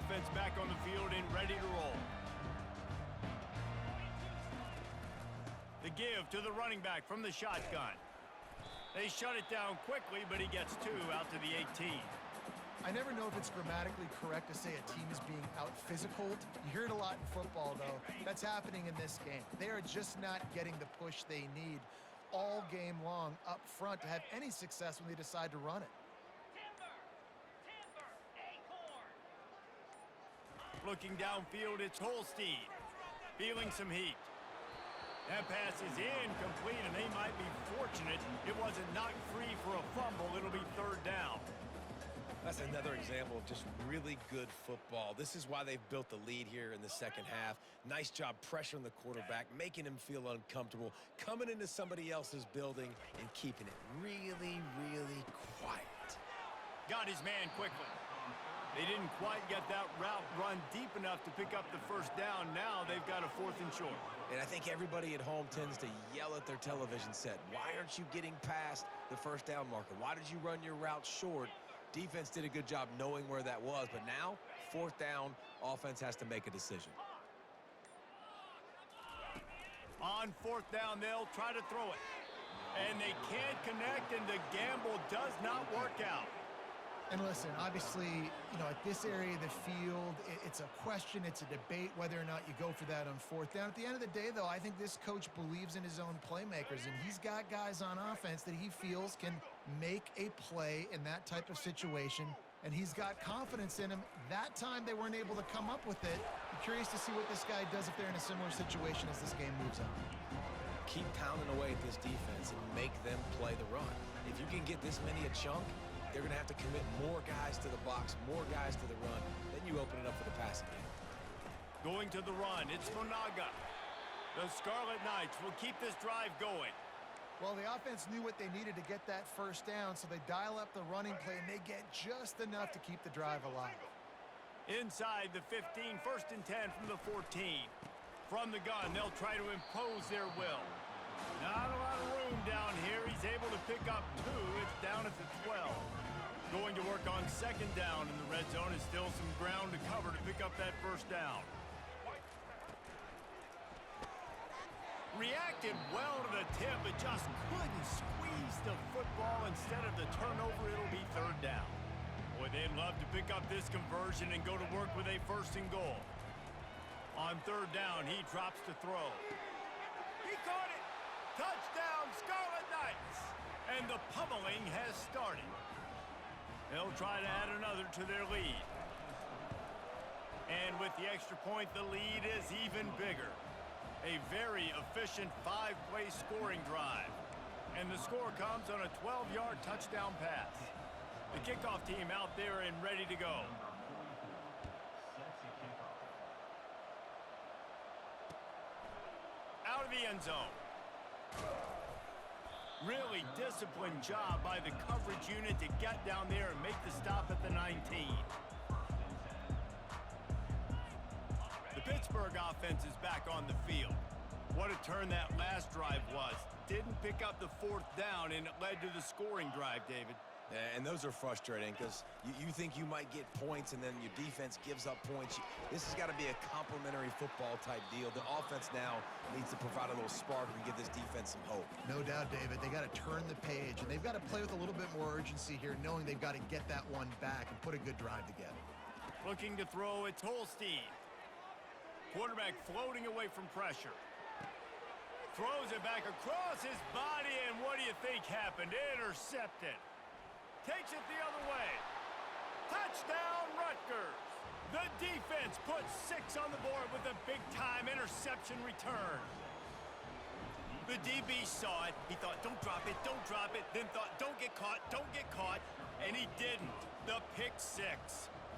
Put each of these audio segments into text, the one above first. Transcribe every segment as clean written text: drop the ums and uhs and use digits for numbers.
offense back on the field and ready to roll. The give to the running back from the shotgun. They shut it down quickly, but he gets 2 out to the 18. I never know if it's grammatically correct to say a team is being out-physicaled. You hear it a lot in football, though. That's happening in this game. They are just not getting the push they need all game long up front to have any success when they decide to run it. Looking downfield, it's Holstein. Feeling some heat. That pass is incomplete, and they might be fortunate it wasn't knocked free for a fumble. It'll be 3rd down. That's another example of just really good football. This is why they've built the lead here in the second half. Nice job pressuring the quarterback, making him feel uncomfortable, coming into somebody else's building and keeping it really, really quiet. Got his man quickly. They didn't quite get that route run deep enough to pick up the 1st down. Now they've got a 4th and short. And I think everybody at home tends to yell at their television set. Why aren't you getting past the 1st down marker? Why did you run your route short? Defense did a good job knowing where that was, but now, 4th down, offense has to make a decision. On 4th down, they'll try to throw it. And they can't connect, and the gamble does not work out. And listen, obviously, you know, at this area of the field, it's a question, it's a debate whether or not you go for that on 4th down. At the end of the day, though, I think this coach believes in his own playmakers, and he's got guys on offense that he feels can make a play in that type of situation, and he's got confidence in him. That time they weren't able to come up with it. I'm curious to see what this guy does if they're in a similar situation as this game moves on. Keep pounding away at this defense and make them play the run. If you can get this many a chunk, they're going to have to commit more guys to the box, more guys to the run. Then you open it up for the passing game. Going to the run, it's Monaga. The Scarlet Knights will keep this drive going. Well, the offense knew what they needed to get that 1st down, so they dial up the running play, and they get just enough to keep the drive alive. Inside the 15, 1st and 10 from the 14. From the gun, they'll try to impose their will. Not a lot of room down here. He's able to pick up 2. It's down at the 12. Going to work on 2nd down in the red zone is still some ground to cover to pick up that 1st down. Reacted well to the tip, but just couldn't squeeze the football. Instead of the turnover, it'll be 3rd down. Boy, they'd love to pick up this conversion and go to work with a 1st and goal. On 3rd down, he drops to throw. He caught it! Touchdown, Scarlet Knights! And the pummeling has started. They'll try to add another to their lead. And with the extra point, the lead is even bigger. A very efficient 5-play scoring drive. And the score comes on a 12-yard touchdown pass. The kickoff team out there and ready to go. Out of the end zone. Really disciplined job by the coverage unit to get down there and make the stop at the 19. The Pittsburgh offense is back on the field. What a turn that last drive was. Didn't pick up the 4th down, and it led to the scoring drive, David. And those are frustrating because you think you might get points and then your defense gives up points. This has got to be a complementary football type deal. The offense now needs to provide a little spark and give this defense some hope. No doubt, David. They got to turn the page, and they've got to play with a little bit more urgency here, knowing they've got to get that one back and put a good drive together. Looking to throw, it's Holstein. Quarterback floating away from pressure. Throws it back across his body, and what do you think happened? Intercepted. Takes it the other way. Touchdown, Rutgers. The defense puts 6 on the board with a big-time interception return. The DB saw it. He thought, don't drop it, don't drop it. Then thought, don't get caught, and he didn't. The pick 6.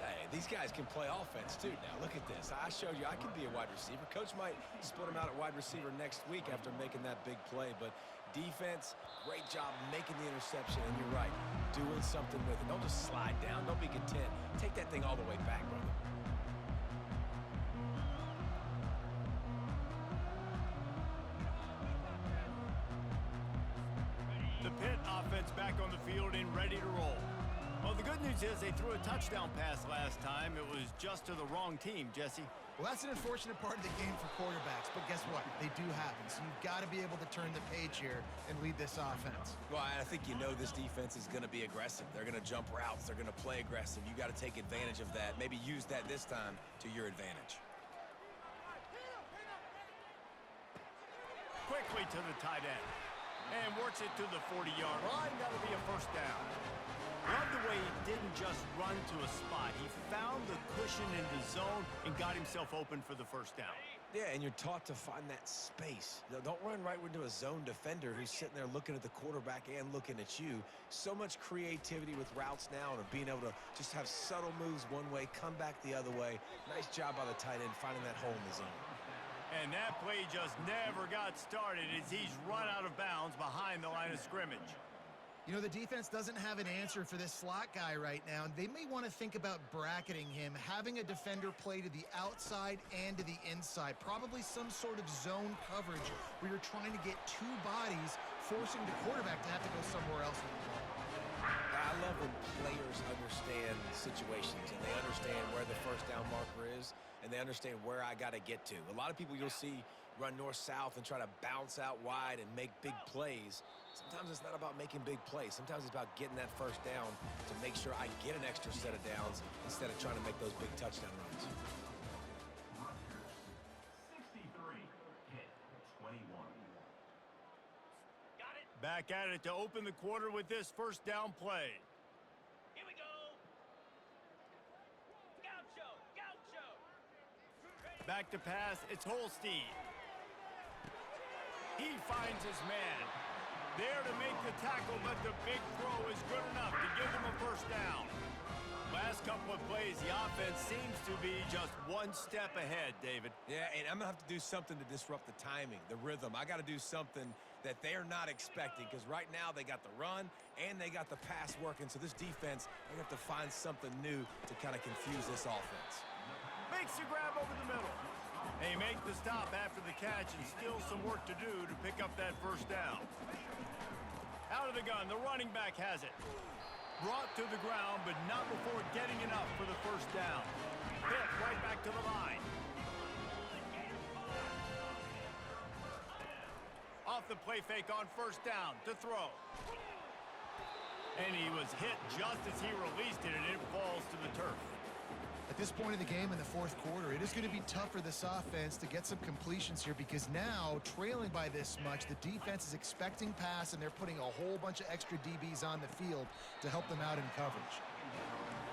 Hey, these guys can play offense, too. Now, look at this. I showed you I can be a wide receiver. Coach might split him out at wide receiver next week after making that big play. But defense, great job making the interception. And you're right, doing something with it. Don't just slide down. Don't be content. Take that thing all the way back, brother. The Pitt offense back on the field and ready to roll. Well, the good news is they threw a touchdown pass last time. It was just to the wrong team, Jesse. Well, that's an unfortunate part of the game for quarterbacks, but guess what? They do happen, so you've got to be able to turn the page here and lead this offense. Well, I think you know this defense is going to be aggressive. They're going to jump routes. They're going to play aggressive. You got to take advantage of that. Maybe use that this time to your advantage. Quickly to the tight end. And works it to the 40-yard line. That'll be a first down. Love the way he didn't just run to a spot. He found the cushion in the zone and got himself open for the first down. Yeah, and you're taught to find that space. Don't run right into a zone defender who's sitting there looking at the quarterback and looking at you. So much creativity with routes now and being able to just have subtle moves one way, come back the other way. Nice job by the tight end finding that hole in the zone. And that play just never got started as he's run out of bounds behind the line of scrimmage. You know, the defense doesn't have an answer for this slot guy right now, and they may want to think about bracketing him, having a defender play to the outside and to the inside, probably some sort of zone coverage where you're trying to get two bodies, forcing the quarterback to have to go somewhere else with the ball. I love when players understand situations and they understand where the first down marker is and they understand where I got to get to. A lot of people you'll see run north-south and try to bounce out wide and make big plays. Sometimes it's not about making big plays. Sometimes it's about getting that first down to make sure I get an extra set of downs instead of trying to make those big touchdown runs. 63, hit, 21. Got it. Back at it to open the quarter with this first down play. Here we go. Gaucho, Gaucho. Back to pass, it's Holstein. He finds his man. There to make the tackle, but the big throw is good enough to give them a first down. Last couple of plays, the offense seems to be just one step ahead, David. Yeah, and I'm going to have to do something to disrupt the timing, the rhythm. I got to do something that they're not expecting because right now they got the run and they got the pass working. So this defense, they have to find something new to kind of confuse this offense. Makes the grab over the middle. They make the stop after the catch and still some work to do to pick up that first down. Out of the gun, the running back has it. Brought to the ground, but not before getting enough for the first down. Hit right back to the line. Off the play fake on first down to throw. And he was hit just as he released it, and it falls to the turf. At this point in the game in the fourth quarter, it is going to be tough for this offense to get some completions here because now, trailing by this much, the defense is expecting pass and they're putting a whole bunch of extra DBs on the field to help them out in coverage.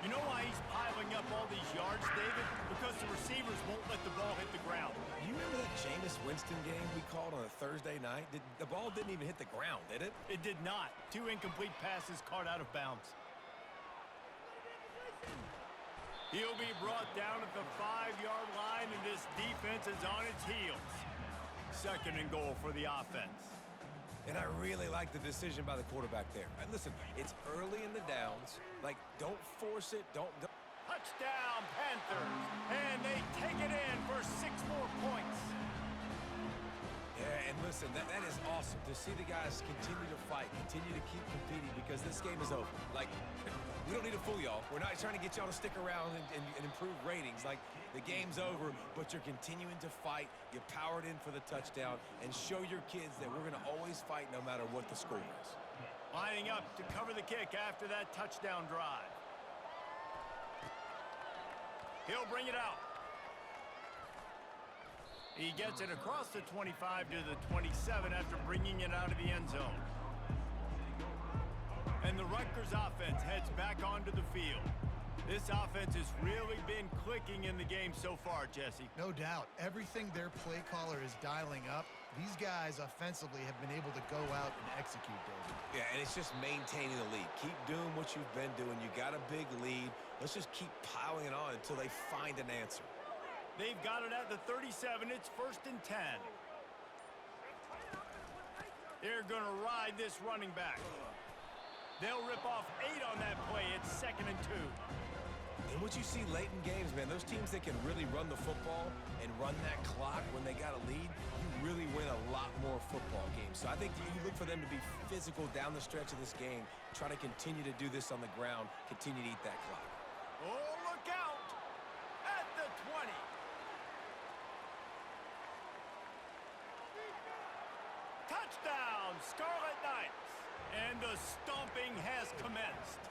You know why he's piling up all these yards, David? Because the receivers won't let the ball hit the ground. You remember that Jameis Winston game we called on a Thursday night? The ball didn't even hit the ground, did it? It did not. 2 incomplete passes caught out of bounds. He'll be brought down at the 5-yard line, and this defense is on its heels. 2nd and goal for the offense. And I really like the decision by the quarterback there. And listen, it's early in the downs. Like, don't force it. Don't. Touchdown, Panthers. And they take it in for 6 more points. Yeah, and listen, that is awesome to see the guys continue to fight, continue to keep competing because this game is over. Like, we don't need to fool y'all. We're not trying to get y'all to stick around and improve ratings. Like, the game's over, but you're continuing to fight. You powered in for the touchdown and show your kids that we're going to always fight no matter what the score is. Lining up to cover the kick after that touchdown drive. He'll bring it out. He gets it across the 25 to the 27 after bringing it out of the end zone. And the Rutgers offense heads back onto the field. This offense has really been clicking in the game so far, Jesse. No doubt. Everything their play caller is dialing up, these guys offensively have been able to go out and execute, David. Yeah, and it's just maintaining the lead. Keep doing what you've been doing. You got a big lead. Let's just keep piling it on until they find an answer. They've got it at the 37. It's 1st and 10. They're going to ride this running back. They'll rip off 8 on that play. It's 2nd and 2. And what you see late in games, man, those teams that can really run the football and run that clock when they got a lead, you really win a lot more football games. So I think you look for them to be physical down the stretch of this game, try to continue to do this on the ground, continue to eat that clock. Oh, look out! At the 20. Touchdown, Scarlet Knights! And the stomping has commenced.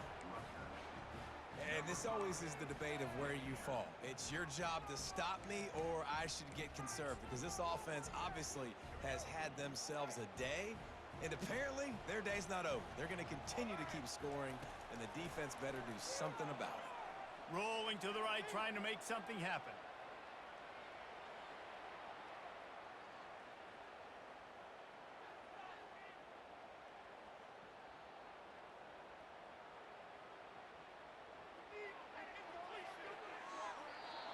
And this always is the debate of where you fall. It's your job to stop me or I should get conserved, because this offense obviously has had themselves a day, and apparently their day's not over. They're going to continue to keep scoring, and the defense better do something about it. Rolling to the right, trying to make something happen.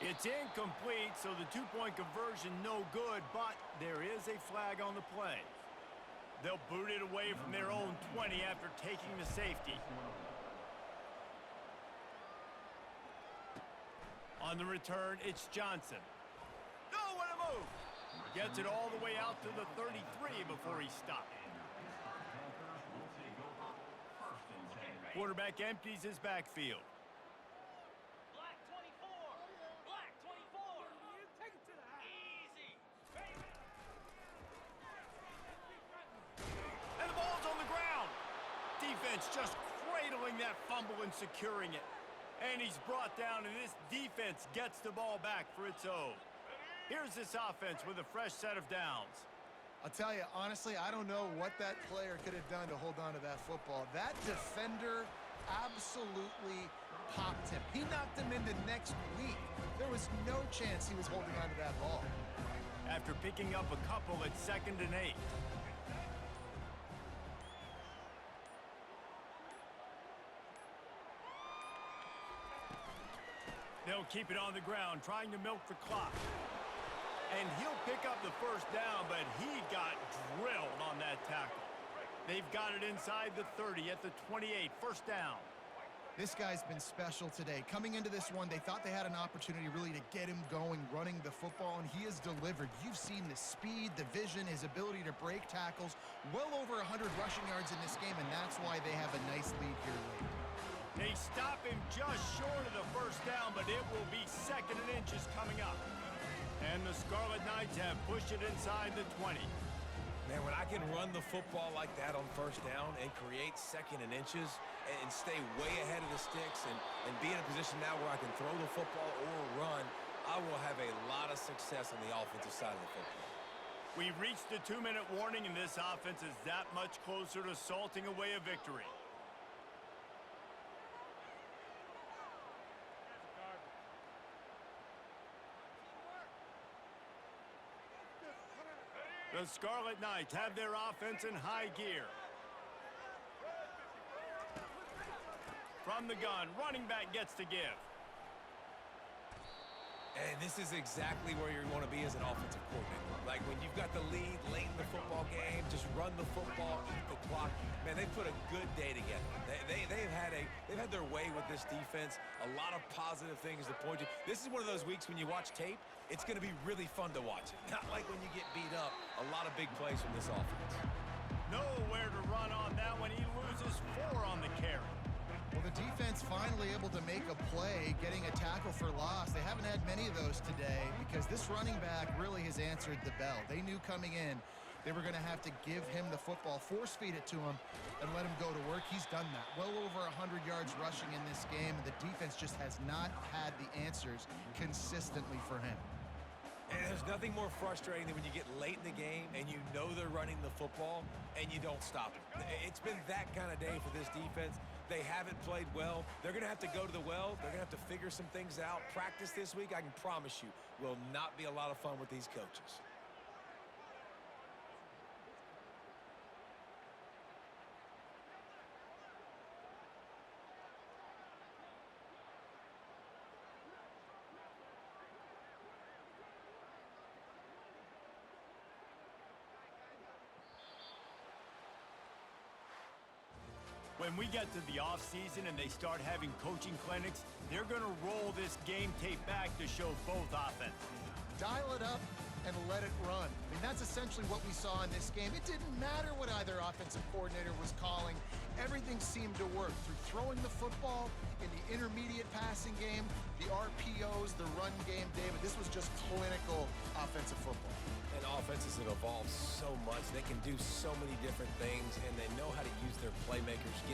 It's incomplete, so the two-point conversion no good, but there is a flag on the play. They'll boot it away from their own 20 after taking the safety. On the return, it's Johnson. Oh, what a move! Gets it all the way out to the 33 before he stopped. Quarterback empties his backfield. Black 24. Black 24. Take it to the house. Easy. And the ball's on the ground. Defense just cradling that fumble and securing it. And he's brought down, and this defense gets the ball back for its own. Here's this offense with a fresh set of downs. I'll tell you, honestly, I don't know what that player could have done to hold on to that football. That defender absolutely popped him. He knocked him into next week. There was no chance he was holding on to that ball. After picking up a couple at 2nd and 8. They'll keep it on the ground, trying to milk the clock. And he'll pick up the first down, but he got drilled on that tackle. They've got it inside the 30 at the 28, first down. This guy's been special today. Coming into this one, they thought they had an opportunity really to get him going, running the football, and he has delivered. You've seen the speed, the vision, his ability to break tackles. Well over 100 rushing yards in this game, and that's why they have a nice lead here late. They stop him just short of the first down, but it will be 2nd and inches coming up. And the Scarlet Knights have pushed it inside the 20. Man, when I can run the football like that on first down and create 2nd and inches and stay way ahead of the sticks and be in a position now where I can throw the football or run, I will have a lot of success on the offensive side of the football. We've reached the 2-minute warning, and this offense is that much closer to salting away a victory. The Scarlet Knights have their offense in high gear. From the gun, running back gets to give. And this is exactly where you want to be as an offensive coordinator. Like when you've got the lead late in the football game, just run the football, eat the clock. Man, they put a good day together. They've had their way with this defense. A lot of positive things to point to. This is one of those weeks when you watch tape, it's going to be really fun to watch it. Not like when you get beat up. A lot of big plays from this offense. Nowhere to run on that one. He loses 4 on the carry. Well, the defense finally able to make a play, getting a tackle for loss. They haven't had many of those today because this running back really has answered the bell. They knew coming in they were going to have to give him the football, force-feed it to him, and let him go to work. He's done that. Well over 100 yards rushing in this game. The defense just has not had the answers consistently for him. And there's nothing more frustrating than when you get late in the game and you know they're running the football and you don't stop it. It's been that kind of day for this defense. They haven't played well. They're going to have to go to the well. They're going to have to figure some things out. Practice this week, I can promise you, will not be a lot of fun with these coaches. When we get to the offseason and they start having coaching clinics, they're going to roll this game tape back to show both offenses. Dial it up and let it run. I mean, that's essentially what we saw in this game. It didn't matter what either offensive coordinator was calling. Everything seemed to work through throwing the football, in the intermediate passing game, the RPOs, the run game. David, this was just clinical offensive football. And offenses have evolved so much. They can do so many different things, and they know how to use their playmakers, get